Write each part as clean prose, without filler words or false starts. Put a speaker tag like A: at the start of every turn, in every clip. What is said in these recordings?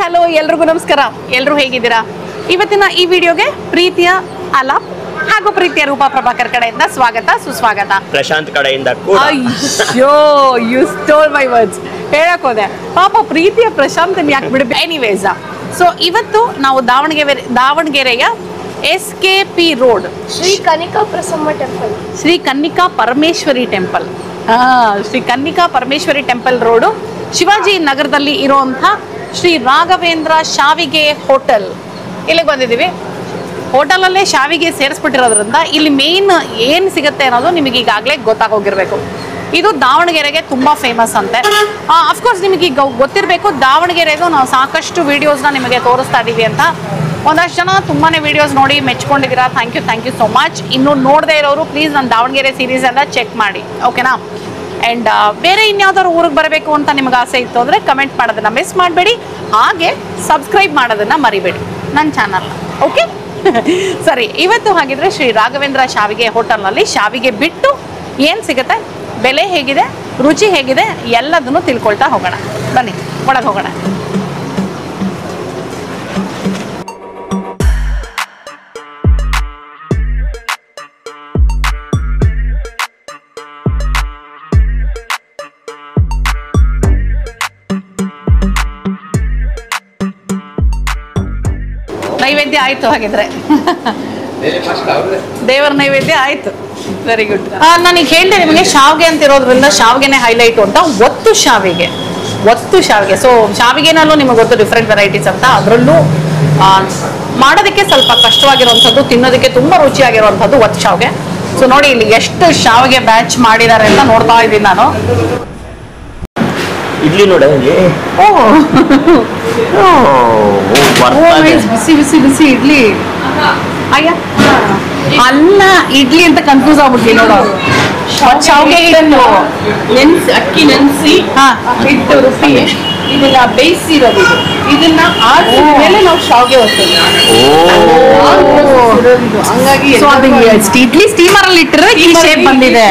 A: Hello ಎಲ್ರಿಗೂ ನಮಸ್ಕಾರ. ಎಲ್ಲರೂ ಹೇಗಿದ್ದೀರಾ? ಇವತ್ತಿನ ಈ ವಿಡಿಯೋಗೆ ಪ್ರೀತಿಯ ಆಲಾಪ್ ಹಾಗೂ ಪ್ರೀತಿಯ ರೂಪಾ ಪ್ರಭಾಕರ್ ಕಡೆಯಿಂದ ಸ್ವಾಗತ ಸುಸ್ವಾಗತ.
B: ಪ್ರಶಾಂತ್ ಕಡೆಯಿಂದ ಕೂಡ.
A: ಅಯ್ಯೋ ಯು ಸ್ಟೋಲ್ ಮೈ ವರ್ಡ್ಸ್. ಹೇಳಕ್ ಹೋದೆ ಪಾಪ ಪ್ರೀತಿಯ ಪ್ರಶಾಂತ್ ಯಾಕೆ ಬಿಡಬೇಕು. ಎನಿವೇಸ್, ಸೊ ಇವತ್ತು ನಾವು ದಾವಣಗೆರೆಯ SKP road
C: Shri Kanika Prasamma temple,
A: Shri Kannika Parameshwari temple, Shri Kannika Parameshwari temple road Shivaji ನಗರದಲ್ಲಿ ಇರುವಂಥ ಶ್ರೀ ರಾಘವೇಂದ್ರ ಶಾವಿಗೆ ಹೋಟೆಲ್ ಇಲ್ಲಿಗೆ ಬಂದಿದ್ದೀವಿ. ಹೋಟೆಲಲ್ಲೇ ಶಾವಿಗೆ ಸೇರಿಸ್ಬಿಟ್ಟಿರೋದ್ರಿಂದ ಇಲ್ಲಿ ಮೇನ್ ಏನು ಸಿಗುತ್ತೆ ಅನ್ನೋದು ನಿಮಗೆ ಈಗಾಗಲೇ ಗೊತ್ತಾಗೋಗಿರ್ಬೇಕು. ಇದು ದಾವಣಗೆರೆಗೆ ತುಂಬ ಫೇಮಸ್ ಅಂತೆ. ಅಫ್ಕೋರ್ಸ್ ನಿಮಗೆ ಈಗ ಗೊತ್ತಿರಬೇಕು, ದಾವಣಗೆರೆದು ನಾವು ಸಾಕಷ್ಟು ವೀಡಿಯೋಸ್ನ ನಿಮಗೆ ತೋರಿಸ್ತಾ ಇದ್ದೀವಿ ಅಂತ. ಒಂದಷ್ಟು ಜನ ತುಂಬಾ ವೀಡಿಯೋಸ್ ನೋಡಿ ಮೆಚ್ಕೊಂಡಿದ್ದೀರಾ. Thank you so much. ಇನ್ನು ನೋಡದೇ ಇರೋರು ಪ್ಲೀಸ್ ನನ್ನ ದಾವಣಗೆರೆ ಸೀರೀಸ್ ಎಲ್ಲ ಚೆಕ್ ಮಾಡಿ, ಓಕೆನಾ? ಆ್ಯಂಡ್ ಬೇರೆ ಇನ್ಯಾವ್ದಾದ್ರು ಊರಿಗೆ ಬರಬೇಕು ಅಂತ ನಿಮ್ಗೆ ಆಸೆ ಇತ್ತು ಅಂದರೆ ಕಮೆಂಟ್ ಮಾಡೋದನ್ನು ಮಿಸ್ ಮಾಡಬೇಡಿ. ಹಾಗೆ ಸಬ್ಸ್ಕ್ರೈಬ್ ಮಾಡೋದನ್ನು ಮರಿಬೇಡಿ ನನ್ನ ಚಾನಲ್, ಓಕೆ? ಸರಿ, ಇವತ್ತು ಹಾಗಿದ್ರೆ ಶ್ರೀ ರಾಘವೇಂದ್ರ ಶಾವಿಗೆ ಹೋಟೆಲ್ನಲ್ಲಿ ಶಾವಿಗೆ ಬಿಟ್ಟು ಏನು ಸಿಗುತ್ತೆ, ಬೆಲೆ ಹೇಗಿದೆ, ರುಚಿ ಹೇಗಿದೆ ಎಲ್ಲದನ್ನು ತಿಳ್ಕೊಳ್ತಾ ಹೋಗೋಣ. ಬನ್ನಿ ಒಳಗೆ ಹೋಗೋಣ. ನೈವೇದ್ಯ ಆಯ್ತು ಹಾಗಿದ್ರೆ. ದೇವರ ನೈವೇದ್ಯ ಆಯ್ತು, ವೆರಿ ಗುಡ್. ನನಗೆ ಹೇಳಿದೆ ನಿಮಗೆ ಶಾವಿಗೆ ಅಂತ ಇರೋದ್ರಿಂದ ಶಾವಿಗೆನೆ ಹೈಲೈಟು ಅಂತ. ಒತ್ತು ಶಾವಿಗೆ. ಸೊ ಶಾವಿಗೆನಲ್ಲೂ ನಿಮಗೆ ಗೊತ್ತು ಡಿಫ್ರೆಂಟ್ ವೆರೈಟೀಸ್ ಅಂತ. ಅದರಲ್ಲೂ ಮಾಡೋದಕ್ಕೆ ಸ್ವಲ್ಪ ಕಷ್ಟವಾಗಿರುವಂಥದ್ದು, ತಿನ್ನೋದಕ್ಕೆ ತುಂಬ ರುಚಿಯಾಗಿರುವಂಥದ್ದು ಒತ್ತು ಶಾವಿಗೆ. ಸೊ ನೋಡಿ ಇಲ್ಲಿ ಎಷ್ಟು ಶಾವಿಗೆ ಬ್ಯಾಚ್ ಮಾಡಿದ್ದಾರೆ ಅಂತ ನೋಡ್ತಾ ಇದ್ದೀನಿ ನಾನು.
B: ಇಡ್ಲಿ ನೋಡ
A: ಬಿಸಿ ಬಿಸಿ ಬಿಸಿ ಇಡ್ಲಿ. ಅಯ್ಯ ಅಲ್ಲ, ಇಡ್ಲಿ ಅಂತ ಕನ್ಫ್ಯೂಸ್ ಆಗ್ಬಿಟ್ಟಿ ನೋಡೋ. ಶಾವಿಗೆ ಹಿಟ್ಟು
D: ಅಕ್ಕಿ ನೆನೆಸಿ ಹಿಟ್ಟು ರುಬ್ಬಿ ಇದನ್ನ ಬೇಯಿಸಿರೋದು. ಇದನ್ನ ಆರಿದ ಮೇಲೆ ನಾವು ಶಾವಿಗೆ ಹೊತ್ತೇವೆ. ಹಂಗಾಗಿ
A: ಇಡ್ಲಿ ಸ್ಟೀಮರ್ ಅಲ್ಲಿ ಇಟ್ಟರೆ ಈ ಶೇಪ್ ಬಂದಿದೆ.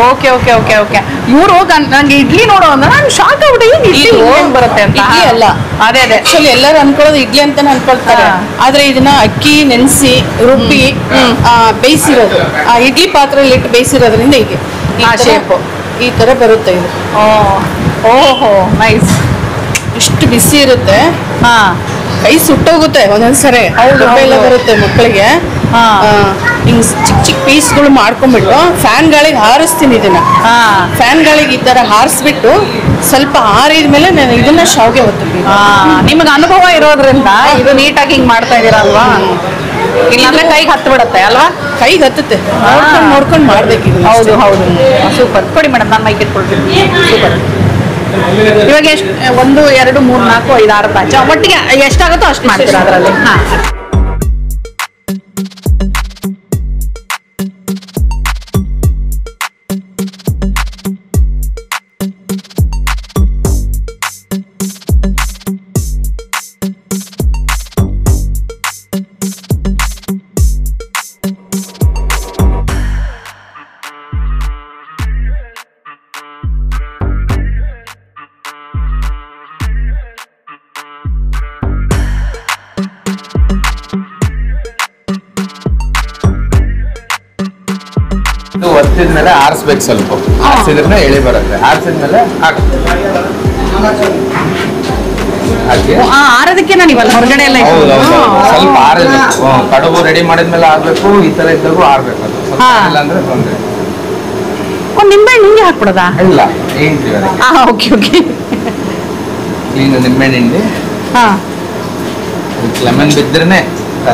A: Okay okay okay okay. ಇವರು ನಂಗೆ ಇಡ್ಲಿ ನೋಡೋ ಅಂದ್ರೆ ನಾನು ಶಾಕ್ ಆಗ್ಬಿಟ್ಟು ಇಡ್ಲಿ ಬರುತ್ತೆ ಅಂತ.
D: ಇಡ್ಲಿ ಅಲ್ಲ,
A: ಅದೇ
D: ಆಕ್ಚುಲಿ ಎಲ್ಲರೂ ಅನ್ಕೊಳ್ಳೋದು ಇಡ್ಲಿ ಅಂತಾನೆ ಅನ್ಕೊಳ್ತಾರೆ. ಆದ್ರೆ ಇದನ್ನ ಅಕ್ಕಿ ನೆನೆಸಿ ರುಬ್ಬಿ ಬೇಯಿಸಿರೋದು. ಆ ಇಡ್ಲಿ ಪಾತ್ರೆಯಲ್ಲಿ ಇಟ್ಟು ಬೇಯಿಸಿರೋದ್ರಿಂದ ಹೀಗೆ
A: ಶೇಪ್
D: ಈ ತರ ಬರುತ್ತೆ ಇದು.
A: ಓಹೋ ನೈಸ್.
D: ಇಷ್ಟು ಬಿಸಿ ಇರುತ್ತೆ,
A: ಹಾ,
D: ಕೈ ಸುಟ್ಟೋಗುತ್ತೆ ಒಂದೊಂದ್ಸರಿ. ಎಲ್ಲ ಬರುತ್ತೆ ಮಕ್ಕಳಿಗೆ. ಹಿಂಗ್ ಚಿಕ್ಕ ಚಿಕ್ಕ ಪೀಸ್ಗಳು ಮಾಡ್ಕೊಂಡ್ಬಿಟ್ಟು ಫ್ಯಾನ್ ಗಾಳಿಗೆ ಹಾರಿಸ್ತೀನಿ ಇದನ್ನ. ಫ್ಯಾನ್ ಗಾಳಿಗೆ ಈ ತರ ಹಾರಿಸ್ಬಿಟ್ಟು ಸ್ವಲ್ಪ ಆರಿದ ಮೇಲೆ ನಾನು ಇದನ್ನ ಶಾವಿಗೆ ಹೊತ್ತೀನಿ.
A: ನಿಮ್ಗೆ ಅನುಭವ ಇರೋದ್ರಿಂದ ಇದು ನೀಟಾಗಿ ಹಿಂಗ್ ಮಾಡ್ತಾ ಇದೀರಾ ಅಲ್ವಾ? ಇಲ್ಲಾಂದ್ರೆ ಕೈಗೆ ಹತ್ತು ಬಿಡತ್ತೆ ಅಲ್ವಾ?
D: ಕೈಗೆ ಹತ್ತುತ್ತೆ, ನೋಡ್ಕೊಂಡು ಮಾಡ್ಬೇಕು.
A: ಹೌದು ಹೌದು, ಸೂಪರ್. ಕೊಡಿ ಮೇಡಮ್, ನಾನು ಮೈಕ್ ಇಟ್ಕೊಳ್ತೀನಿ. ಸೂಪರ್. ಇವಾಗ ಎಷ್ಟು? 1 2 3 4 5 6 ಬ್ಯಾಚ್ ಒಟ್ಟಿಗೆ ಎಷ್ಟಾಗುತ್ತೋ ಅಷ್ಟು ಮಾಡ್ತೀರಾ ಅದರಲ್ಲಿ? ಹಾಂ.
E: ಒತ್ತಿದ್ಮೇಲೆ ಆರಿಸ್ಬೇಕು, ಸ್ವಲ್ಪ ಆರಿಸಿದ್ರೆ ಎಳೆ ಬರುತ್ತೆ. ಆರಿಸಿದ್ಮೇಲೆ
A: ಆರೋದಕ್ಕೆ ನಾನು ಇವಾಗ ಹೊರಗಡೆ ಎಲ್ಲ
E: ಸ್ವಲ್ಪ ಆರಬೇಕು. ಕಡುಬು ರೆಡಿ ಮಾಡಿದ್ಮೇಲೆ ಆಗ್ಬೇಕು. ಈ ತರ ಇದ್ದಾಗೂ ಆರ್ಬೇಕು. ಅದು ಇಲ್ಲ ಅಂದ್ರೆ ತೊಂದ್ರೆ.
A: ಒಂದು ನಿಂಬೆಹಣ್ಣು ಹಿಂಗೆ ಹಾಕ್ಬಿಡೋದಾ?
E: ಇಲ್ಲ, ಹಿಂಡಿ.
A: Okay okay.
E: ಈಗ ನಿಂಬೆಹಣ್ಣು ಹಿಂಡಿ ಲೆಮನ್ ಬಿದ್ರೇನೆ.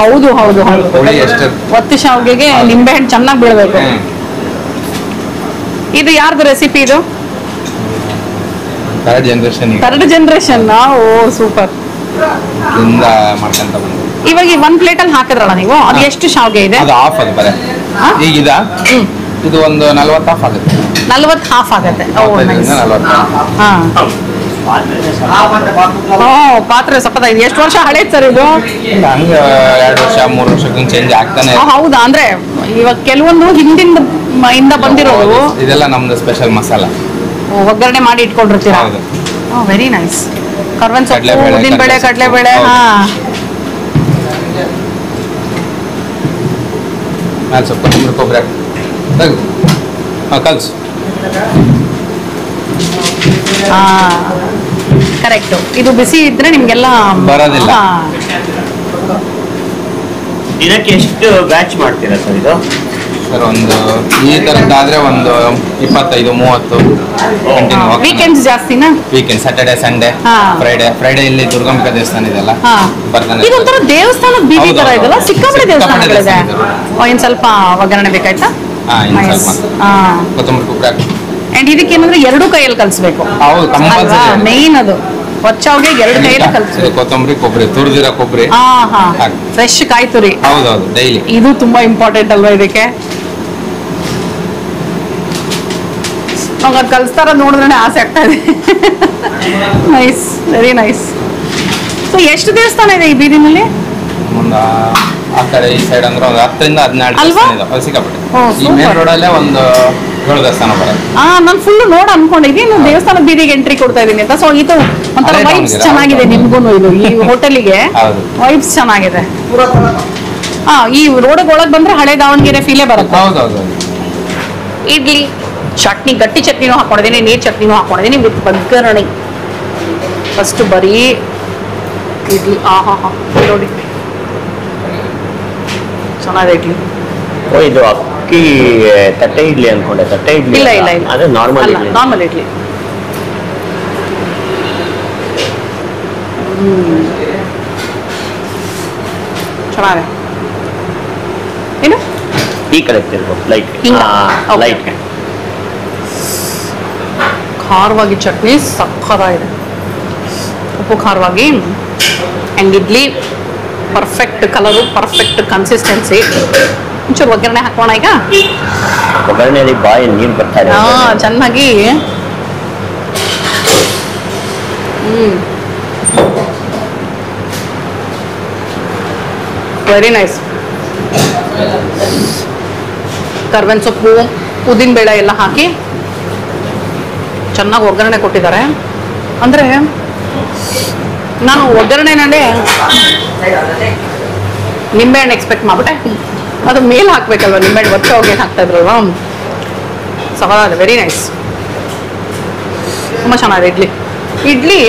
A: ಹೌದು ಹೌದು ಹೌದು. ಒತ್ತು ಶಾವಿಗೆಗೆ ನಿಂಬೆಹಣ್ಣು ಚೆನ್ನಾಗಿ ಬೀಳ್ಬೇಕು. ಇದು ಯಾರ್ದು ರೆಸಿಪಿ? ಇದು ಥರ್ಡ್ ಜನರೇಷನ್. ಓ ಸೂಪರ್. ಇವಾಗ 1 ಪ್ಲೇಟಲ್ಲಿ ಹಾಕಿದ್ರಲ್ಲ ನೀವು, ಅದು ಎಷ್ಟು ಶಾವಿಗೆ ಇದೆ?
E: ಅದು ಹಾಫ್ ಅದು ಬರೇ. ಈಗ ಇದು ಒಂದು 40 ಹಾಫ್ ಆಗುತ್ತೆ.
A: 40 ಹಾಫ್ ಆಗುತ್ತೆ. ಪಾತ್ರೆ ಸಪದ. ಎಷ್ಟು ವರ್ಷ ಹಳೇದ್ ಸರ್ ಇದು?
E: 2 ವರ್ಷ 3 ವರ್ಷಕ್ಕೆ ಚೇಂಜ್ ಆಗ್ತಾನೆ.
A: ಹೌದಾ? ಅಂದ್ರೆ ಇವಾಗ ಕೆಲವೊಂದು ಹಿಂದಿಂದ ಬಂದಿರೋದು.
E: ಇದೆಲ್ಲ ನಮ್ದು ಸ್ಪೆಷಲ್ ಮಸಾಲಾ.
A: ಒಗ್ಗರಣೆ ಮಾಡಿ ಇಟ್ಕೊಂಡಿರ್ತೀರಾ? Very nice. ಕರ್ಬೇವಿನ ಸೊಪ್ಪು,
E: ಕಡ್ಲೆಬೇಳೆ,
A: ಉದ್ದಿನಬೇಳೆ, ಕಡಲೆಬೇಳೆ.
E: ಹೌದು.
A: ಹಾ
E: ಮೇಲೆ ಸ್ವಲ್ಪ ಕೊತ್ತಂಬರಿ ಕೊಬ್ಬರಿ ತೆಗೆದು ಕಲ್ಸು.
A: ಕರೆಕ್ಟ್. ಇದು ಬಿಸಿ ಇದ್ರೆ ನಿಮ್ಗೆಲ್ಲ
E: ಬರೋದಿಲ್ಲ.
B: ದಿನಕ್ಕೆ ಎಷ್ಟು ಬ್ಯಾಚ್ ಮಾಡ್ತೀರಾ ಸರ್ ಇದು?
E: ಸರ್ ಒಂದು ಈ ಥರದ್ದಾದ್ರೆ ಒಂದು 25-30 ಕಂಟಿನ್ಯೂ.
A: ವೀಕೆಂಡ್ಸ್ ಜಾಸ್ತಿನಾ?
E: ವೀಕೆಂಡ್ ಸ್ಯಾಟರ್ಡೆ ಸಂಡೇ
A: ಹಾ.
E: ಫ್ರೈಡೆ ಇಲ್ಲಿ ದುರ್ಗಾಂಬಿಕಾ ದೇವಸ್ಥಾನ ಇದೆಲ್ಲ
A: ಹಾ.
E: ಬರ್ತಾನೆ.
A: ಇದೊಂಥರ ದೇವಸ್ಥಾನದ ಬೀದಿ
E: ಹೌದು,
A: ತರ
E: ಹೌದು.
A: ಇದೆಲ್ಲ, ಸಿಕ್ಕಾಪಟ್ಟೆ ದೇವಸ್ಥಾನಗಳಿದೆ.
E: ದೇವಸ್ಥಾನಗಳಿದೆ.
A: ಇನ್ ಸ್ವಲ್ಪ ಒಗ್ಗರಣೆ ಬೇಕಾಯ್ತಾ?
E: ಇನ್ನು ಸ್ವಲ್ಪ ಕೊತ್ತಂಬರಿ ಕೊಬ್ಬರಿ ಹಾಕಿ.
A: ಅಂಡ್ ಇದಕ್ಕೇನಂದ್ರೆ ಎರಡು ಕೈಯಲ್ಲಿ ಕಲಿಸ್ಬೇಕು.
E: ಹೌದು, ಕಂಪಲ್ಸರಿ.
A: ಮೇನ್ ಅದು ಒಚ್ಚಾವ್ಗೆ ಎರಡು ಕೈಯಲ್ಲಿ ಕಲಿಸ್ಬೇಕು.
E: ಕೊತ್ತಂಬರಿ ಕೊಬ್ಬರಿ, ತುರಿದಿರೋ ಕೊಬ್ಬರಿ. ಹಾಕಿ.
A: ಫ್ರೆಶ್ ಕಾಯಿ ತುರಿ.
E: ಹೌದೌದು, ಡೈಲಿ.
A: ಇದು ತುಂಬಾ ಇಂಪಾರ್ಟೆಂಟ್ ಅಲ್ವಾ ಇದಕ್ಕೆ? ನಂಗೆ ಅದು ಕಲಿಸ್ತಾರ ನೋಡಿದ್ರೆ ಆಸೆ ಆಗ್ತಾ ಇದೆ. Nice, very nice. ಸೊ ಎಷ್ಟು ದೇವಸ್ಥಾನ ಇದೆ ಈ ಬೀದಿನಲ್ಲಿ?
E: ಒಂದು ಆ ಕಡೆ ಈ ಸೈಡ್ ಅಂದ್ರೆ ಒಂದು 10-12
A: ಅಲ್ವಾ?
E: ದೇವಸ್ಥಾನ ಇದಾವೆ. ಸಿಕ್ಕಾಪಟ್ಟೆ.
A: ಓ,
E: ಈ ಮೇನ್
A: super.
E: ರೋಡಲ್ಲೇ ಒಂದು 7 ದೇವಸ್ಥಾನ ಬರೋದು.
A: ನಾನು ಫುಲ್ ನೋಡ್ ಅನ್ಕೊಂಡಿದ್ದೀನಿ ನೀವು ದೇವಸ್ಥಾನದ ಬೀದಿಗೆ ಎಂಟ್ರಿ ಕೊಡ್ತಾ ಇದೀನಿ ಅಂತ. ಸೊ ಇದು ಒಂಥರ
E: ಅದೇ
A: ವೈಬ್ಸ್
E: ನಮ್ಗೆ
A: ಚೆನ್ನಾಗಿದೆ
E: ಹೌದು.
A: ನಿಮ್ಗೂನು. ಇದು ಈ ಹೋಟೆಲಿಗೆ
E: ಹೌದು.
A: ವೈಬ್ಸ್ ಚೆನ್ನಾಗಿದೆ. ಈ ರೋಡ್ ಒಳಗ್ ಬಂದ್ರೆ ಹಳೆ ದಾವಣಗೆರೆ ಫೀಲೇ ಬರುತ್ತೆ.
E: ಹೌದೌದು.
A: ಇಡ್ಲಿ, ಚಟ್ನಿ, ಗಟ್ಟಿ ಚಟ್ನಿನೂ ಹಾಕೊಂಡಿದ್ದೀನಿ, ನೀರ್ ಚಟ್ನಿನೂ ಹಾಕೊಂಡಿದ್ದೀನಿ ವಿತ್ ಒಗ್ಗರಣೆ. ಫಸ್ಟ್ ಬರೀ ಇಡ್ಲಿ. ನೋಡಿ ಚೆನ್ನಾಗಿದೆ ಇಡ್ಲಿ.
B: ಓ, ಇದು ಅಕ್ಕಿ ತಟ್ಟೆ ಇಡ್ಲಿ ಅನ್ಕೊಂಡೆ. ತಟ್ಟೆ ಇಡ್ಲಿ
A: ಇಲ್ಲ
B: ಅಲ್ಲ.
A: ಇಲ್ಲ ಇಲ್ಲ,
B: ಅದು ನಾರ್ಮಲ್ ಇಡ್ಲಿ.
A: ನಾರ್ಮಲ್ ಇಡ್ಲಿ. ಚೆನ್ನಾಗಿದೆ. ಏನು
B: ಈ ಕಡೆ ತಿರ್ಬೋದು ಲೈಟ್
A: ಹಿಂಗ?
B: ಲೈಟ್.
A: ಖಾರವಾಗಿ ಚಟ್ನಿ ಸಕ್ಕತ್ತಾಗಿದೆ, ಉಪ್ಪು ಖಾರವಾಗಿ. And idli perfect colour, perfect consistency. ಒಂಚೂರು ಒಗ್ಗರಣೆ ಹಾಕೋಣ ಈಗ.
B: ಒಗ್ಗರಣೆಯಲ್ಲಿ ಬಾಯಿ ನೀರು ಬರ್ತಾ ಇದೆ.
A: ಚೆನ್ನಾಗಿ. Very nice. ಕರ್ಬೇವಿನ ಸೊಪ್ಪು, ಉದ್ದಿನಬೇಳೆ ಎಲ್ಲ ಹಾಕಿ ಚೆನ್ನಾಗಿ ಒಗ್ಗರಣೆ ಕೊಟ್ಟಿದ್ದಾರೆ. ಅಂದರೆ ನಾನು ಒಗ್ಗರಣೆನಲ್ಲೇ ನಿಂಬೆಹಣ್ಣು ಎಕ್ಸ್ಪೆಕ್ಟ್ ಮಾಡ್ಬಿಟ್ಟೆ. ಅದು ಮೇಲೆ ಹಾಕ್ಬೇಕಲ್ವ, ನಿಂಬೆಹಣ್ಣು ಒತ್ತೆ ಹೋಗಿ ಹಾಕ್ತಾ ಇದ್ರಲ್ವ. Sawada, very nice. ತುಂಬ ಚೆನ್ನಾಗಿದೆ ಇಡ್ಲಿ. ಇಡ್ಲಿ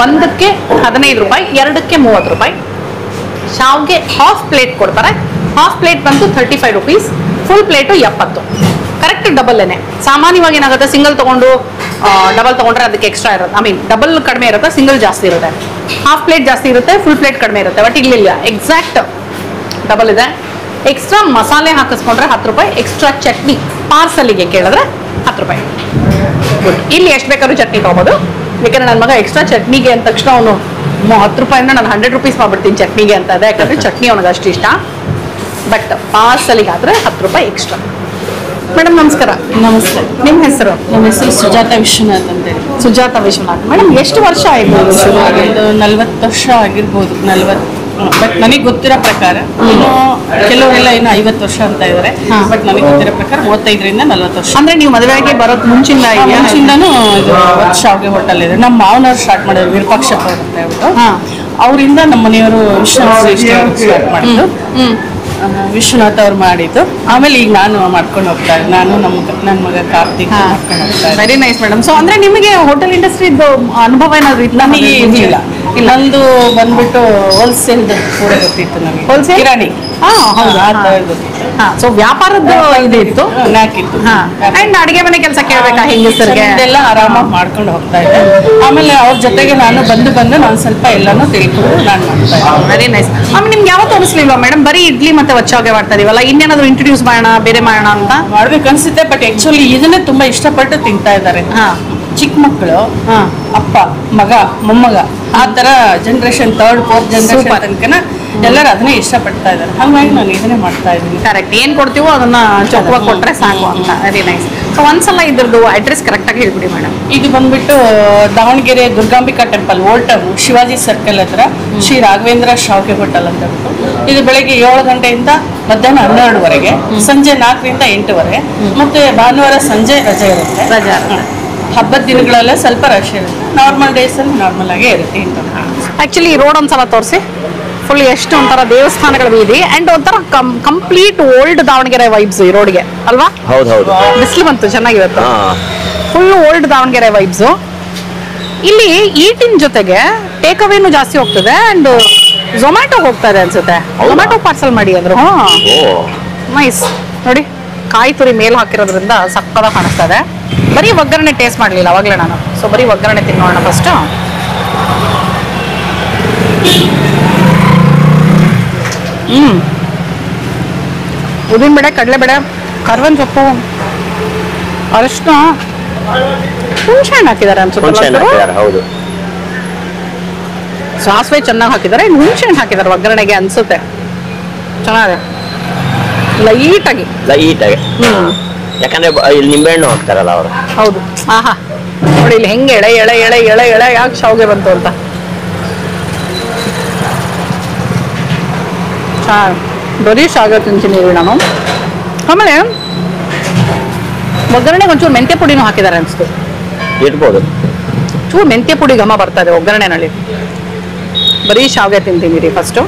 A: ಒಂದಕ್ಕೆ 15 ರೂಪಾಯಿ, ಎರಡಕ್ಕೆ 30 ರೂಪಾಯಿ. ಶಾವ್ಗೆ ಹಾಫ್ ಪ್ಲೇಟ್ ಕೊಡ್ತಾರೆ. ಹಾಫ್ ಪ್ಲೇಟ್ ಬಂತು 35 ರುಪೀಸ್, ಫುಲ್ ಪ್ಲೇಟು 70. ಕರೆಕ್ಟ್ ಡಬಲ್ಲೇನೆ. ಸಾಮಾನ್ಯವಾಗಿ ಏನಾಗುತ್ತೆ, ಸಿಂಗಲ್ ತೊಗೊಂಡು ಡಬಲ್ ತೊಗೊಂಡ್ರೆ ಅದಕ್ಕೆ ಎಕ್ಸ್ಟ್ರಾ ಇರುತ್ತೆ. ಐ ಮೀನ್ ಡಬಲ್ ಕಡಿಮೆ ಇರುತ್ತೆ, ಸಿಂಗಲ್ ಜಾಸ್ತಿ ಇರುತ್ತೆ. ಹಾಫ್ ಪ್ಲೇಟ್ ಜಾಸ್ತಿ ಇರುತ್ತೆ, ಫುಲ್ ಪ್ಲೇಟ್ ಕಡಿಮೆ ಇರುತ್ತೆ. ಬಟ್ ಇಲ್ಲಿಲ್ಲ, ಎಕ್ಸಾಕ್ಟ್ ಡಬಲ್ ಇದೆ. ಎಕ್ಸ್ಟ್ರಾ ಮಸಾಲೆ ಹಾಕಿಸ್ಕೊಂಡ್ರೆ 10 ರೂಪಾಯಿ, ಎಕ್ಸ್ಟ್ರಾ ಚಟ್ನಿ ಪಾರ್ಸಲಿಗೆ ಕೇಳಿದ್ರೆ 10 ರೂಪಾಯಿ. ಗುಡ್. ಇಲ್ಲಿ ಎಷ್ಟು ಬೇಕಾದ್ರೂ ಚಟ್ನಿ ತೊಗೋಬೋದು. ಯಾಕಂದ್ರೆ ನನ್ನ ಮಗ ಎಕ್ಸ್ಟ್ರಾ ಚಟ್ನಿಗೆ ಅಂದ ತಕ್ಷಣ ಅವನು 10 ರೂಪಾಯಿಂದ ನಾನು 100 ರುಪೀಸ್ ಮಾಡ್ಬಿಡ್ತೀನಿ ಚಟ್ನಿಗೆ ಅಂತ ಇದೆ. ಯಾಕಂದರೆ ಚಟ್ನಿ ಅವನಿಗೆ ಅಷ್ಟು ಇಷ್ಟ. ಬಟ್ ಪಾರ್ಸಲಿಗಾದರೆ 10 ರೂಪಾಯಿ ಎಕ್ಸ್ಟ್ರಾ. ಮೇಡಮ್ ನಮಸ್ಕಾರ.
D: ನಮಸ್ತೆ.
A: ನಿಮ್ಮ ಹೆಸರು?
D: ನಮ್ಮ ಹೆಸರು ಸುಜಾತ ವಿಶ್ವನಾಥ್ ಅಂತೇಳಿ.
A: ಸುಜಾತ ವಿಶ್ವನಾಥ್. ಮೇಡಮ್ ಎಷ್ಟು ವರ್ಷ ಆಗಿರ್ಬೋದು?
D: ಒಂದು 40 ವರ್ಷ ಆಗಿರ್ಬೋದು. 40. ಬಟ್ ನನಗೆ ಗೊತ್ತಿರೋ ಪ್ರಕಾರ ಇನ್ನು ಕೆಲವರೆಲ್ಲ ಇನ್ನು 50 ವರ್ಷ ಅಂತ ಇದ್ದಾರೆ. ಬಟ್ ನನಗೆ ಗೊತ್ತಿರೋ ಪ್ರಕಾರ 35ರಿಂದ 40 ವರ್ಷ.
A: ಅಂದ್ರೆ ನೀವು ಮದುವೆಗೆ ಬರೋದು ಮುಂಚಿಂದ ಇದೆಯಾ?
D: ಮುಂಚಿಂದನೂ ಇದು ಶಾವ್ಗೆ ಹೋಟೆಲ್ ಇದೆ. ನಮ್ಮ ಮಾವನವ್ರು ಸ್ಟಾರ್ಟ್ ಮಾಡಿದ್ರು, ವಿರೂಪಾಕ್ಷಪ್ಪ ಅಂತ ಹೇಳ್ಬಿಟ್ಟು. ಅವರಿಂದ ನಮ್ಮ ಮನೆಯವರು ವಿಶ್ವನಾಥ್ ಸ್ಟಾರ್ಟ್ ಮಾಡಿದ್ದು. ವಿಶ್ವನಾಥ್ ಅವ್ರು ಮಾಡಿದ್ದು. ಆಮೇಲೆ ಈಗ ನಾನು ಮಾಡ್ಕೊಂಡು ಹೋಗ್ತಾ ಇದ್ದೆ. ನಾನು ನನ್ನ ಮಗ ಕಾರ್ತಿಕ್ ಮಾಡ್ಕೊಂಡು ಹೋಗ್ತಾ ಇದ್ದೆ.
A: Very nice madam. ಸೊ ಅಂದ್ರೆ ನಿಮಗೆ ಹೋಟೆಲ್ ಇಂಡಸ್ಟ್ರಿದು ಅನುಭವ ಏನಾದ್ರು ಇಲ್ಲ?
D: ನನಗೆ ಇಲ್ಲ. ನಂದು ಬಂದ್ಬಿಟ್ಟು ಹೋಲ್ಸೇಲ್ ಕೂಡ ಗೊತ್ತಿತ್ತು ನನಗೆ.
A: Wholesale?
D: ಕಿರಾಣಿ.
A: ಹೌದು,
D: ಆ ಥರ ಗೊತ್ತಿತ್ತು.
A: ಸೊ ವ್ಯಾಪಾರದ್ದು ಇದು ಇತ್ತು.
D: ನಾಕಿತ್ತು.
A: ಅಂಡ್ ಅಡಿಗೆ ಮನೆ ಕೆಲಸ ಕೇಳ್ಬೇಕಾ ಹೆಂಗಸರಿಗೆ?
D: ಇದೆಲ್ಲ ಆರಾಮಾಗಿ ಮಾಡ್ಕೊಂಡು ಹೋಗ್ತಾ ಇದ್ದೆ. ಆಮೇಲೆ ಅವ್ರ ಜೊತೆಗೆ ನಾನು ಬಂದು ನಾನು ಸ್ವಲ್ಪ ಎಲ್ಲಾನು ತಿಳ್ಕೊಂಡು ನಾನು ಮಾಡ್ತಾ ಇದ್ದೆ.
A: Very nice. ಆಮೇಲೆ ನಿಮ್ಗೆ ಯಾವತ್ತು ಅನಿಸ್ಲಿಲ್ವಾ ಮೇಡಮ್ ಬರೀ ಇಡ್ಲಿ ಮತ್ತೆ ಒಚ್ಚಾವ್ಗೆ ಮಾಡ್ತಾ ಇದೀವಲ್ಲ, ಇನ್ನೇನಾದ್ರು ಇಂಟ್ರೊಡ್ಯೂಸ್ ಮಾಡೋಣ, ಬೇರೆ ಮಾಡೋಣ ಅಂತ?
D: ಮಾಡ್ಬೇಕು ಅನ್ಸುತ್ತೆ. ಬಟ್ ಆಕ್ಚುಲಿ ಇದನ್ನೇ ತುಂಬಾ ಇಷ್ಟಪಟ್ಟು ತಿಂತಾ ಇದ್ದಾರೆ. ಚಿಕ್ಕ ಮಕ್ಕಳು, ಅಪ್ಪ, ಮಗ, ಮೊಮ್ಮಗ, ಆ ತರ ಜನರೇಷನ್ 3rd 4th ಜನರೇಷನ್ ತನಕನ ಎಲ್ಲರೂ ಅದನ್ನೇ ಇಷ್ಟಪಡ್ತಾ ಇದ್ದಾರೆ. ಹಾಗಾಗಿ ನಾನು ಇದನ್ನೇ ಮಾಡ್ತಾ ಇದ್ದೀನಿ.
A: ಕರೆಕ್ಟ್. ಏನ್ ಕೊಡ್ತೀವೋ ಅದನ್ನ ಚೊಕ್ಕವಾಗಿ ಕೊಟ್ರೆ ಸಾಕು ಅಂತ. Very nice. ಸೊ ಒಂದ್ಸಲ ಇದ್ರದ್ದು ಅಡ್ರೆಸ್ ಕರೆಕ್ಟಾಗಿ ಹೇಳ್ಬಿಡಿ ಮೇಡಮ್.
D: ಇದು ಬಂದ್ಬಿಟ್ಟು Davanagere Durgambika temple, old town, Shivaji circle ಹತ್ರ ಶ್ರೀ ರಾಘವೇಂದ್ರ ಶಾವ್ಗೆ ಹೋಟೆಲ್ ಅಂತ ಹೇಳ್ಬಿಟ್ಟು. ಇದು ಬೆಳಗ್ಗೆ 7 ಗಂಟೆಯಿಂದ ಮಧ್ಯಾಹ್ನ 12ವರೆಗೆ, ಸಂಜೆ 4ರಿಂದ 8ವರೆಗೆ, ಮತ್ತೆ ಭಾನುವಾರ ಸಂಜೆ ರಜೆ ಇರುತ್ತೆ. ಹಬ್ಬದ ದಿನಗಳೆಲ್ಲ ಸ್ವಲ್ಪ ರಶ್ ಇರುತ್ತೆ, ನಾರ್ಮಲ್ ಡೇಸಲ್ಲಿ ನಾರ್ಮಲ್ ಆಗೇ ಇರುತ್ತೆ ಇಂಥ.
A: ಆಕ್ಚುಲಿ ಈ ರೋಡ್ ಒಂದ್ಸಲ ತೋರಿಸಿ. ಫುಲ್ ಎಷ್ಟು ಒಂಥರ ದೇವಸ್ಥಾನಗಳ ಬೀದಿ ಅಂಡ್ ಒಂಥರ ಕಂಪ್ಲೀಟ್ ಓಲ್ಡ್ ದಾವಣಗೆರೆ ವೈಬ್ಸ್ ಈ ರೋಡ್ಗೆ ಅಲ್ವಾ?
B: ಹೌದು ಹೌದು.
A: ಬಿಸಿಲು ಬಂತು ಚೆನ್ನಾಗಿರುತ್ತೆ.
B: ಹಾ
A: ಫುಲ್ ಓಲ್ಡ್ ದಾವಣಗೆರೆ ವೈಬ್ಸು. ಇಲ್ಲಿ ಈಟಿನ ಜೊತೆಗೆ ಟೇಕ್ ಅವೇನು ಜಾಸ್ತಿ ಹೋಗ್ತದೆ ಅಂಡ್ ಝೊಮ್ಯಾಟೊ ಹೋಗ್ತಾ ಇದೆ ಅನ್ಸುತ್ತೆ. ಝೊಮ್ಯಾಟೊ ಪಾರ್ಸಲ್ ಮಾಡಿ ಅಂದ್ರು.
B: ಓ
A: ನೈಸ್ ನೋಡಿ, ಕಾಯಿ ತುರಿ ಮೇಲೆ ಹಾಕಿರೋದ್ರಿಂದ ಸಕ್ಕತ್ತಾಗಿ ಕಾಣಿಸ್ತಾ ಇದೆ. ಬರೀ ಒಗ್ಗರಣೆ ಟೇಸ್ಟ್ ಮಾಡಲಿಲ್ಲ ಅವಾಗಲೇ ನಾನು, ಸೊ ಬರೀ ಒಗ್ಗರಣೆ ತಿನ್ನೋಣ ಫಸ್ಟ್. ಉದ್ದಿನಬೇಳೆ, ಕಡಲೆಬೇಳೆ, ಕರ್ಬೇವಿನ ಸೊಪ್ಪು, ಅರಿಶಿನ, ಹುಣಸೆ ಹಣ್ಣು ಹಾಕಿದ್ದಾರೆ
B: ಹುಣಸೆ ಹಣ್ಣು
A: ಅನ್ಸುತ್ತೆ.
B: ಹಾಕಿದ್ದಾರೆ, ಹೌದು.
A: ಸಾಸಿವೆ ಚೆನ್ನಾಗಿ ಹಾಕಿದ್ದಾರೆ, ಹುಣಸೆ ಹಣ್ಣು ಹಾಕಿದ್ದಾರೆ ಒಗ್ಗರಣೆಗೆ ಅನ್ಸುತ್ತೆ. ಚೆನ್ನಾಗಿದೆ ಲೈಟಾಗಿ.
B: ಲೈಟಾಗಿ. ಯಾಕಂದ್ರೆ ಇಲ್ಲಿ ನಿಂಬೆಹಣ್ಣು ಹಾಕ್ತಾರಲ್ಲ ಅವರು.
A: ಹೌದು. ಆಹಾ ನೋಡಿ ಇಲ್ಲಿ ಹೆಂಗೆ ಎಳೆ ಎಳೆ ಎಳೆ ಎಳೆ ಎಳೆ ಯಾಕೆ ಶಾವಿಗೆ ಬಂತು ಅಂತ. ಬರೀ ಶಾವಿಗೆ ತಿಂತೀನಿ ನಾನು. ಆಮೇಲೆ ಒಗ್ಗರಣೆಗೆ ಒಂಚೂರು ಮೆಂತ್ಯ ಪುಡಿನೂ ಹಾಕಿದ್ದಾರೆ ಅನಿಸ್ತು.
B: ಇಟ್ಬೋದು.
A: ಚೂರು ಮೆಂತ್ಯ ಪುಡಿ ಘಮ ಬರ್ತಾ ಇದೆ ಒಗ್ಗರಣೆನಲ್ಲಿ. ಬರೀ ಶಾವಿಗೆ ತಿಂತೀನಿ ರೀ ಫಸ್ಟು.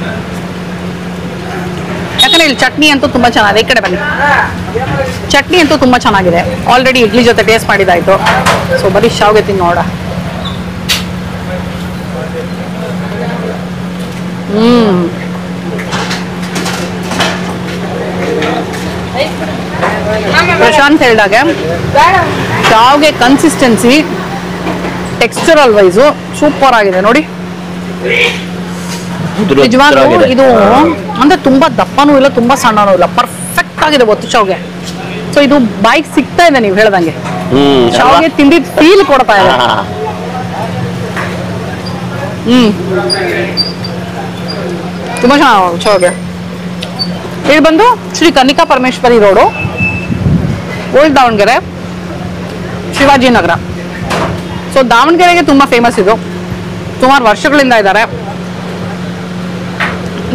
A: ಯಾಕಂದ್ರೆ ಇಲ್ಲಿ ಚಟ್ನಿ ಅಂತೂ ತುಂಬಾ ಚೆನ್ನಾಗಿದೆ. ಈ ಕಡೆ ಬನ್ನಿ. ಚಟ್ನಿ ಅಂತೂ ತುಂಬಾ ಚೆನ್ನಾಗಿದೆ. ಆಲ್ರೆಡಿ ಇಡ್ಲಿ ಜೊತೆ ಟೇಸ್ಟ್ ಮಾಡಿದಾಯ್ತು. ಸೊ ಬರೀ ಶಾವಿಗೆ ತಿನ್ನೋಣ. ಪ್ರಶಾಂತ್ ಹೇಳಿದಾಗೆ ಶಾವಿಗೆ ಕನ್ಸಿಸ್ಟೆನ್ಸಿ ಟೆಕ್ಸ್ಚರಲ್ ವೈಸು ಸೂಪರ್ ಆಗಿದೆ ನೋಡಿ. ನಿಜವಾಗ್ಲೂ ಇದು ಅಂದ್ರೆ ತುಂಬಾ ದಪ್ಪನೂ ಇಲ್ಲ, ತುಂಬಾ ಸಣ್ಣನೂ ಇಲ್ಲ, ಪರ್ಫೆಕ್ಟ್ ಆಗಿದೆ ಒತ್ತು ಶಾವಿಗೆ. ಸೊ ಇದು ಬಾಯಿಗೆ ಸಿಗ್ತಾ ಇದೆ ನೀವು ಹೇಳ್ದಂಗೆ. ಶಾವಿಗೆ ತಿಂದಿದ್ ಫೀಲ್ ಕೊಡ್ತಾ ಇದೆ. ತುಂಬಾ ಚೆನ್ನಾಗಿ ಶಾವಿಗೆ. ಇದು ಬಂದು Shri Kannika Parameshwari road, old Davanagere, Shivajinagar. So ದಾವಣಗೆರೆಗೆ ತುಂಬಾ ಫೇಮಸ್ ಇದು. ಸುಮಾರು ವರ್ಷಗಳಿಂದ ಇದ್ದಾರೆ.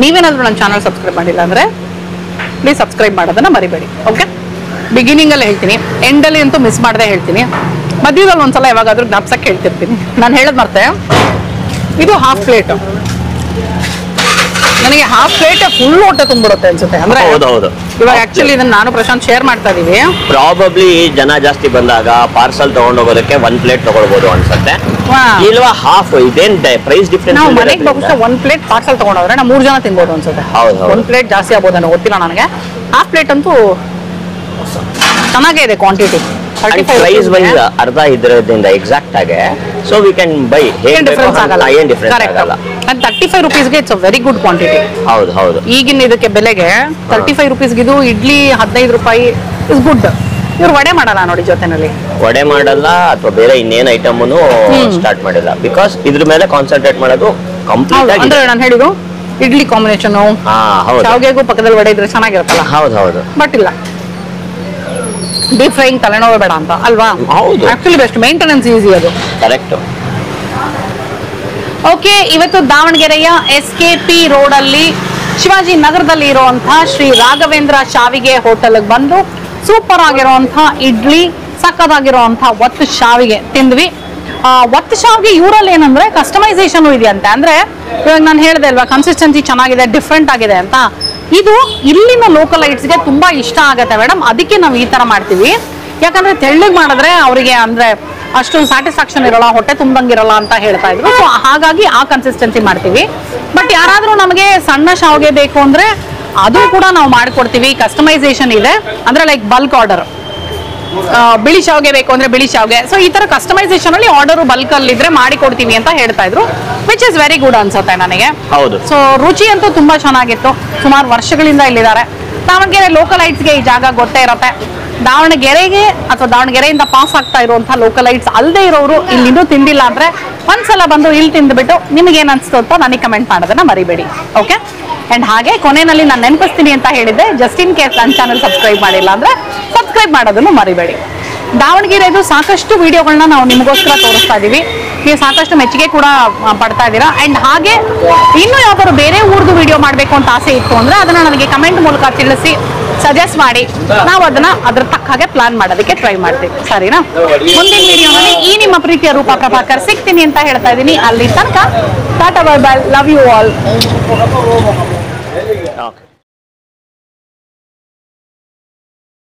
A: ನೀವೇನಾದ್ರೂ ನನ್ನ ಚಾನಲ್ ಸಬ್ಸ್ಕ್ರೈಬ್ ಮಾಡಿಲ್ಲ ಅಂದ್ರೆ ಪ್ಲೀಸ್ ಸಬ್ಸ್ಕ್ರೈಬ್ ಮಾಡೋದನ್ನ ಮರಿಬೇಡಿ. ಓಕೆ, ಬಿಗಿನಿಂಗಲ್ಲಿ ಹೇಳ್ತೀನಿ, ಎಂಡಲ್ಲಿ ಅಂತೂ ಮಿಸ್ ಮಾಡದೆ ಹೇಳ್ತೀನಿ, ಮಧ್ಯದಲ್ಲಿ ಒಂದ್ಸಲ ಯಾವಾಗಾದ್ರೂ ಜ್ಞಾಪಸಕ್ಕೆ ಹೇಳ್ತಿರ್ತೀನಿ. ನಾನು ಹೇಳೋದು ಮರ್ತೆ, ಇದು ಹಾಫ್ ಪ್ಲೇಟ್. ನನಗೆ ಹಾಫ್ ಪ್ಲೇಟ್ ಫುಲ್ ಹೊಟ್ಟೆ ತುಂಬಿಡುತ್ತೆ ಅನ್ಸುತ್ತೆ. ಅಂದ್ರೆ ಇವಾಗ ಆಕ್ಚುಲಿ ಇದನ್ನ ನಾನು ಪ್ರಶಾಂತ್ ಶೇರ್ ಮಾಡ್ತಾ ಇದೀವಿ.
B: ಪ್ರಾಬಬ್ಲಿ ಜನ ಜಾಸ್ತಿ ಬಂದಾಗ ಪಾರ್ಸಲ್ ತಗೊಂಡೋಗೋದಕ್ಕೆ 1 ಪ್ಲೇಟ್ ತಗೊಳ್ಬಹುದು ಅನ್ಸುತ್ತೆ, ಇಲ್ವಾ ಹಾಫ್. ಇದೇನ್ ಪ್ರೈಸ್ ಡಿಫ್ರೆನ್ಸ್?
A: ನಾವು ಮನೆಗೆ ಬಹುಶಃ 1 ಪ್ಲೇಟ್ ಪಾರ್ಸಲ್ ತಗೊಂಡೋದ್ರೆ ನಾವು 3 ಜನ ತಿನ್ಬೋದು ಅನ್ಸುತ್ತೆ. 1 ಪ್ಲೇಟ್ ಜಾಸ್ತಿ ಆಗ್ಬೋದೇನೋ ಗೊತ್ತಿಲ್ಲ ನನಗೆ. ಹಾಫ್ ಪ್ಲೇಟ್ ಅಂತೂ ಚೆನ್ನಾಗೇ ಇದೆ ಕ್ವಾಂಟಿಟಿ.
B: ಪ್ರೈಸ್ ವೈಸ್ ಅರ್ಧ ಇದ್ರದಿಂದ ಎಕ್ಸಾಕ್ಟ್ ಆಗಿ, ಸೊ ವಿ ಕ್ಯಾನ್ ಬೈ.
A: ಏನ್ ಡಿಫರೆನ್ಸ್ ಆಗಲ್ಲ.
B: ಏನ್ ಡಿಫರೆನ್ಸ್ ಆಗಲ್ಲ.
A: and 35 rupeesಗೆ it's a very good quantity.
B: ಹೌದು ಹೌದು.
A: ಈಗಿನ ಇದಕ್ಕೆ ಬೆಲೆಗೆ 35 rupeesಗೆ ಇದು ಇಡ್ಲಿ 15 ರೂಪಾಯಿ ಇಸ್ ಗುಡ್. ಇವ್ರು ವಡೆ ಮಾಡಲ್ಲ ನೋಡಿ ಜೊತೆನಲ್ಲಿ.
B: ವಡೆ ಮಾಡಲ್ಲ ಅಥವಾ ಬೇರೆ ಇನ್ನೇನು ಐಟಮ್ನು ಸ್ಟಾರ್ಟ್ ಮಾಡಿಲ್ಲ. ಬಿಕಾಸ್ ಇದ್ರ ಮೇಲೆ ಕಾನ್ಸಂಟ್ರೇಟ್ ಮಾಡೋದು ಕಂಪ್ಲೀಟ್ ಆಗಿ.
A: ಅಂದ್ರೆ ನಾನು ಹೇಳಿದ್ದು ಇಡ್ಲಿ ಕಾಂಬಿನೇಷನ್, ಶಾವಿಗೆಗೂ ಪಕ್ಕದಲ್ಲಿ ವಡೆ ಇದ್ರೆ ಚೆನ್ನಾಗಿರುತ್ತಲ್ಲ.
B: ಹೌದು ಹೌದು.
A: ಬಟ್ ಇಲ್ಲ, ಡೀಪ್ ಫ್ರೈಯಿಂಗ್ ತಲೆನೋವು ಬೇಡ ಅಂತ ಅಲ್ವಾ?
B: ಹೌದು.
A: ಆಕ್ಚುಲಿ ಬೆಸ್ಟ್, ಮೇಂಟೆನೆನ್ಸ್ ಈಸಿ ಅದು.
B: ಕರೆಕ್ಟ್.
A: ಓಕೆ, ಇವತ್ತು ದಾವಣಗೆರೆಯ SKP ರೋಡ್ ಅಲ್ಲಿ ಶಿವಾಜಿ ನಗರದಲ್ಲಿ ಇರುವಂತಹ ಶ್ರೀ ರಾಘವೇಂದ್ರ ಶಾವಿಗೆ ಹೋಟೆಲ್ಗೆ ಬಂದು ಸೂಪರ್ ಆಗಿರುವಂತಹ ಇಡ್ಲಿ, ಸಕ್ಕತ್ತಾಗಿರುವಂತಹ ಒತ್ತು ಶಾವಿಗೆ ತಿಂದ್ವಿ. ಒತ್ತು ಶಾವಿಗೆ ಇವರಲ್ಲಿ ಏನಂದ್ರೆ ಕಸ್ಟಮೈಸೇಷನ್ ಇದೆಯಂತೆ. ಅಂದ್ರೆ ಇವಾಗ ನಾನು ಹೇಳಿದೆ ಅಲ್ವಾ, ಕನ್ಸಿಸ್ಟೆನ್ಸಿ ಚೆನ್ನಾಗಿದೆ, ಡಿಫ್ರೆಂಟ್ ಆಗಿದೆ ಅಂತ. ಇದು ಇಲ್ಲಿನ ಲೋಕಲೈಟ್ಸ್ಗೆ ತುಂಬಾ ಇಷ್ಟ ಆಗುತ್ತೆ ಮೇಡಮ್. ಅದಕ್ಕೆ ನಾವು ಈ ತರ ಮಾಡ್ತೀವಿ. ಯಾಕಂದ್ರೆ ತೆಳ್ಳಗೆ ಮಾಡಿದ್ರೆ ಅವರಿಗೆ ಅಂದ್ರೆ ಅಷ್ಟೊಂದು ಸ್ಯಾಟಿಸ್ಫ್ಯಾಕ್ಷನ್ ಇರಲ್ಲ, ಹೊಟ್ಟೆ ತುಂಬಂಗಿರಲ್ಲ ಅಂತ ಹೇಳ್ತಾ ಇದ್ರು. ಸೊ ಹಾಗಾಗಿ ಆ ಕನ್ಸಿಸ್ಟೆನ್ಸಿ ಮಾಡ್ತೀವಿ. ಬಟ್ ಯಾರಾದ್ರೂ ನಮಗೆ ಸಣ್ಣ ಶಾವಿಗೆ ಬೇಕು ಅಂದ್ರೆ ಅದು ಕೂಡ ನಾವು ಮಾಡಿಕೊಡ್ತೀವಿ. ಕಸ್ಟಮೈಸೇಷನ್ ಇದೆ, ಅಂದ್ರೆ ಲೈಕ್ ಬಲ್ಕ್ ಆರ್ಡರ್. ಬಿಳಿ ಶಾವಿಗೆ ಬೇಕು ಅಂದ್ರೆ ಬಿಳಿ ಶಾವಿಗೆ. ಸೊ ಈ ತರ ಕಸ್ಟಮೈಸೇಷನ್ ಅಲ್ಲಿ ಆರ್ಡರ್ ಬಲ್ಕ್ ಅಲ್ಲಿ ಇದ್ರೆ ಮಾಡಿ ಕೊಡ್ತೀವಿ ಅಂತ ಹೇಳ್ತಾ ಇದ್ರು, ವಿಚ್ ಇಸ್ ವೆರಿ ಗುಡ್ ಅನ್ಸುತ್ತೆ ನನಗೆ.
B: ಹೌದು.
A: ಸೊ ರುಚಿ ಅಂತೂ ತುಂಬಾ ಚೆನ್ನಾಗಿತ್ತು. ಸುಮಾರು ವರ್ಷಗಳಿಂದ ಇಲ್ಲಿದ್ದಾರೆ. ದಾವಣಗೆರೆ ಲೋಕಲೈಟ್ಸ್ಗೆ ಈ ಜಾಗ ಗೊತ್ತೇ ಇರುತ್ತೆ. ದಾವಣಗೆರೆಗೆ ಅಥವಾ ದಾವಣಗೆರೆಯಿಂದ ಪಾಸ್ ಆಗ್ತಾ ಇರುವಂತಹ ಲೋಕಲೈಟ್ಸ್ ಅಲ್ಲದೆ ಇರೋರು ಇಲ್ಲಿಂದೂ ತಿಂದಿಲ್ಲ ಅಂದ್ರೆ ಒಂದ್ಸಲ ಬಂದು ಇಲ್ಲಿ ತಿಂದ್ಬಿಟ್ಟು ನಿಮ್ಗೆ ಏನ್ ಅನ್ಸ್ತು ಅಂತ ನನಗೆ ಕಮೆಂಟ್ ಮಾಡೋದನ್ನ ಮರಿಬೇಡಿ. ಓಕೆ, ಅಂಡ್ ಹಾಗೆ ಕೊನೆಯಲ್ಲಿ ನಾನು ನೆನಪಿಸ್ತೀನಿ ಅಂತ ಹೇಳಿದ್ದೆ, ಜಸ್ಟ್ ಇನ್ ಕೇಸ್ ನನ್ನ ಚಾನಲ್ ಸಬ್ಸ್ಕ್ರೈಬ್ ಮಾಡಿಲ್ಲ ಅಂದ್ರೆ ಸಬ್ಸ್ಕ್ರೈಬ್ ಮಾಡೋದನ್ನು ಮರಿಬೇಡಿ. ದಾವಣಗೆರೆದು ಸಾಕಷ್ಟು ವಿಡಿಯೋಗಳನ್ನ ನಾವು ನಿಮಗೋಸ್ಕರ ತೋರಿಸ್ತಾ ಇದೀವಿ. ನೀವು ಸಾಕಷ್ಟು ಮೆಚ್ಚುಗೆ ಕೂಡ ಪಡ್ತಾ ಇದ್ದೀರಾ. ಅಂಡ್ ಹಾಗೆ ಇನ್ನೂ ಯಾವ್ದಾದ್ರು ಬೇರೆ ಊರ್ದು ವಿಡಿಯೋ ಮಾಡಬೇಕು ಅಂತ ಆಸೆ ಇತ್ತು ಅಂದ್ರೆ ಅದನ್ನ ನನಗೆ ಕಮೆಂಟ್ ಮೂಲಕ ತಿಳಿಸಿ. ಸಜೆಸ್ಟ್ ಮಾಡಿ ನಾವು ಅದನ್ನ ಅದ್ರ ತಕ್ಕ ಹಾಗೆ ಪ್ಲಾನ್ ಮಾಡೋದಕ್ಕೆ ಟ್ರೈ ಮಾಡ್ತೀವಿ. ಸರಿನಾ? ಮುಂದಿನ ವಿಡಿಯೋನಲ್ಲಿ ಈ ನಿಮ್ಮ ಪ್ರೀತಿಯ ರೂಪಾ ಪ್ರಭಾಕರ್ ಸಿಗ್ತೀನಿ ಅಂತ ಹೇಳ್ತಾ ಇದ್ದೀನಿ. ಅಲ್ಲಿ ತನಕ ಟಾಟಾ bye bye, love you all.
B: Okay.